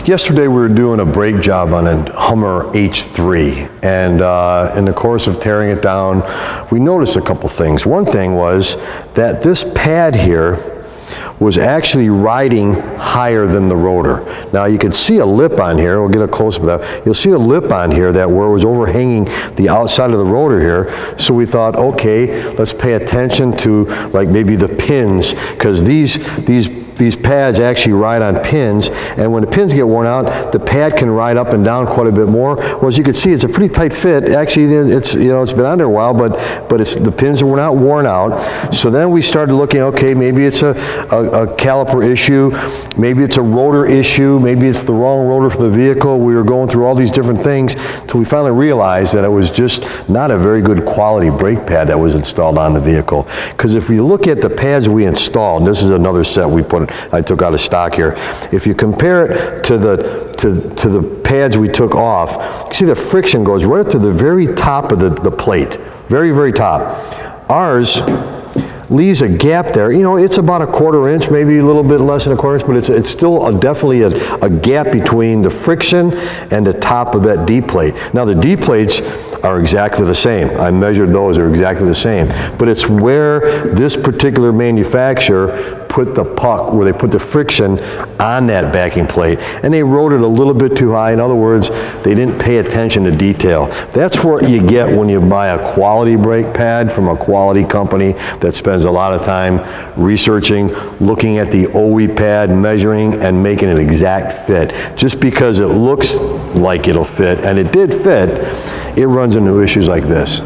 Yesterday we were doing a brake job on a Hummer H3, and in the course of tearing it down, we noticed a couple things. One thing was that this pad here was actually riding higher than the rotor. Now you could see a lip on here, we'll get a close-up of that. You'll see a lip on here that where it was overhanging the outside of the rotor here. So we thought, okay, let's pay attention to like maybe the pins, because these pads actually ride on pins, and when the pins get worn out, the pad can ride up and down quite a bit more. Well, as you can see, it's a pretty tight fit. Actually, it's it's been on there a while, but the pins were not worn out. So then we started looking. Okay, maybe it's a caliper issue, maybe it's a rotor issue, maybe it's the wrong rotor for the vehicle. We were going through all these different things until we finally realized that it was just not a very good quality brake pad that was installed on the vehicle. Because if you look at the pads we installed, and this is another set I took out of stock here. If you compare it to the pads we took off, you see the friction goes right up to the very top of the plate, very, very top. Ours leaves a gap there. It's about 1/4 inch, maybe a little bit less than 1/4 inch, but it's still definitely a gap between the friction and the top of that D plate. Now the D plates are exactly the same. I measured those, they're exactly the same. But it's where this particular manufacturer put the puck, where they put the friction on that backing plate, and they wrote it a little bit too high. In other words, they didn't pay attention to detail. That's what you get when you buy a quality brake pad from a quality company that spends a lot of time researching, looking at the OE pad, measuring, and making an exact fit. Just because it looks like it'll fit, and it did fit, it runs into issues like this.